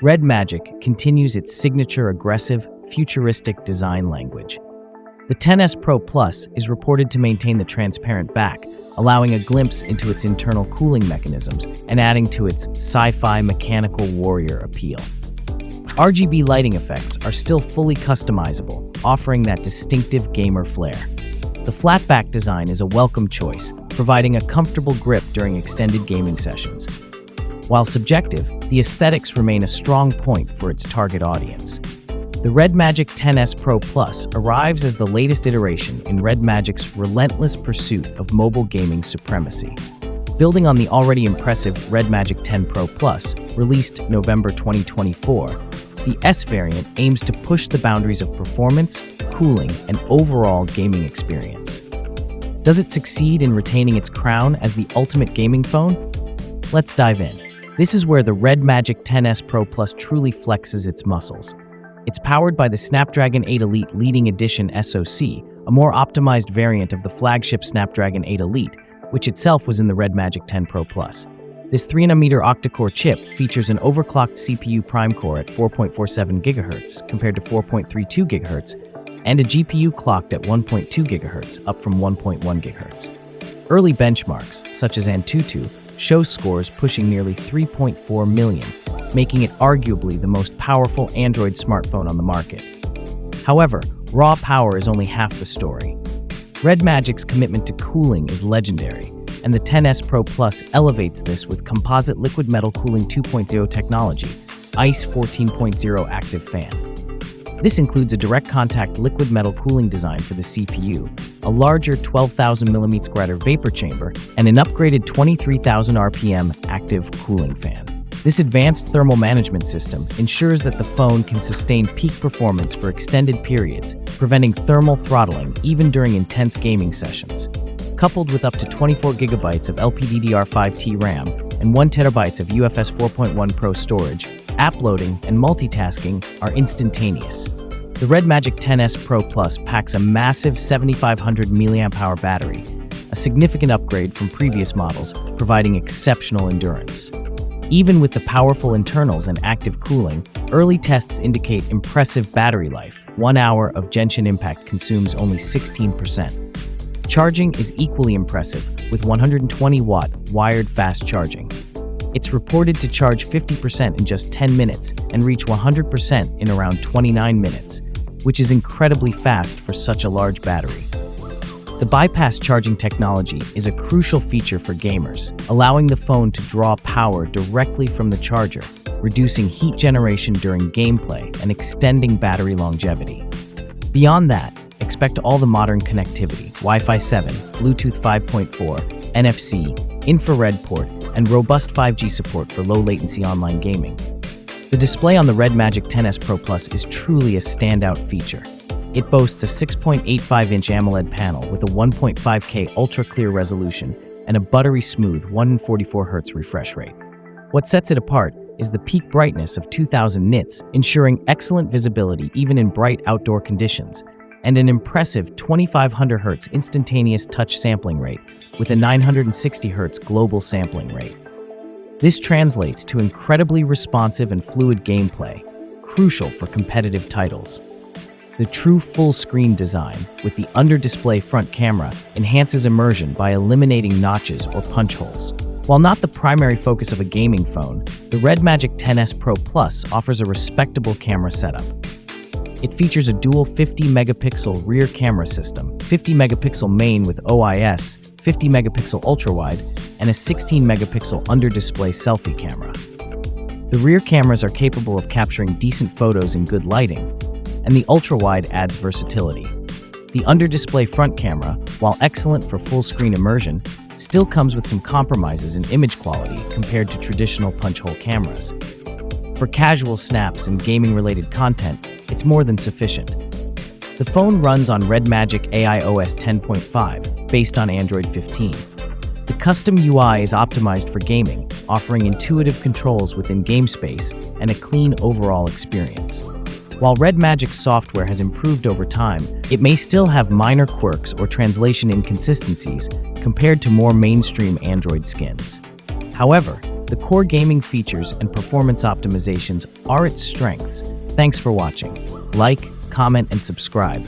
Red Magic continues its signature aggressive, futuristic design language. The XS Pro Plus is reported to maintain the transparent back, allowing a glimpse into its internal cooling mechanisms and adding to its sci-fi mechanical warrior appeal. RGB lighting effects are still fully customizable, offering that distinctive gamer flair. The flat-back design is a welcome choice, providing a comfortable grip during extended gaming sessions. While subjective, the aesthetics remain a strong point for its target audience. The Red Magic XS Pro Plus arrives as the latest iteration in Red Magic's relentless pursuit of mobile gaming supremacy. Building on the already impressive Red Magic 10 Pro Plus, released November 2024, the S variant aims to push the boundaries of performance, cooling, and overall gaming experience. Does it succeed in retaining its crown as the ultimate gaming phone? Let's dive in. This is where the Red Magic XS Pro Plus truly flexes its muscles. It's powered by the Snapdragon 8 Elite Leading Edition SoC, a more optimized variant of the flagship Snapdragon 8 Elite, which itself was in the Red Magic 10 Pro Plus. This 3nm octa-core chip features an overclocked CPU prime core at 4.47 GHz compared to 4.32 GHz, and a GPU clocked at 1.2 GHz, up from 1.1 GHz. Early benchmarks, such as Antutu, show scores pushing nearly 3.4 million, making it arguably the most powerful Android smartphone on the market. However, raw power is only half the story. Red Magic's commitment to cooling is legendary, and the XS Pro Plus elevates this with composite liquid metal cooling 2.0 technology, ICE 14.0 active fan. This includes a direct contact liquid metal cooling design for the CPU, a larger 12,000 mm2 vapor chamber, and an upgraded 23,000 RPM active cooling fan. This advanced thermal management system ensures that the phone can sustain peak performance for extended periods, preventing thermal throttling even during intense gaming sessions. Coupled with up to 24 GB of LPDDR5T RAM and 1 TB of UFS 4.1 Pro storage, app loading and multitasking are instantaneous. The Red Magic XS Pro Plus packs a massive 7,500 mAh battery, a significant upgrade from previous models, providing exceptional endurance. Even with the powerful internals and active cooling, early tests indicate impressive battery life. 1 hour of Genshin Impact consumes only 16%. Charging is equally impressive, with 120-watt wired fast charging. It's reported to charge 50% in just 10 minutes and reach 100% in around 29 minutes, which is incredibly fast for such a large battery. The bypass charging technology is a crucial feature for gamers, allowing the phone to draw power directly from the charger, reducing heat generation during gameplay and extending battery longevity. Beyond that, expect all the modern connectivity, Wi-Fi 7, Bluetooth 5.4, NFC, infrared port, and robust 5G support for low-latency online gaming. The display on the Red Magic XS Pro Plus is truly a standout feature. It boasts a 6.85-inch AMOLED panel with a 1.5K ultra-clear resolution and a buttery-smooth 144Hz refresh rate. What sets it apart is the peak brightness of 2000 nits, ensuring excellent visibility even in bright outdoor conditions, and an impressive 2500 Hz instantaneous touch sampling rate with a 960 Hz global sampling rate. This translates to incredibly responsive and fluid gameplay, crucial for competitive titles. The true full-screen design, with the under-display front camera, enhances immersion by eliminating notches or punch holes. While not the primary focus of a gaming phone, the Red Magic XS Pro Plus offers a respectable camera setup. It features a dual 50-megapixel rear camera system, 50-megapixel main with OIS, 50-megapixel ultrawide, and a 16-megapixel under-display selfie camera. The rear cameras are capable of capturing decent photos in good lighting, and the ultrawide adds versatility. The under-display front camera, while excellent for full-screen immersion, still comes with some compromises in image quality compared to traditional punch-hole cameras. For casual snaps and gaming-related content, it's more than sufficient. The phone runs on Red Magic AI OS 10.5, based on Android 15. The custom UI is optimized for gaming, offering intuitive controls within game space and a clean overall experience. While Red Magic's software has improved over time, it may still have minor quirks or translation inconsistencies compared to more mainstream Android skins. However, The core gaming features and performance optimizations are its strengths. Thanks for watching. Like, comment, and subscribe.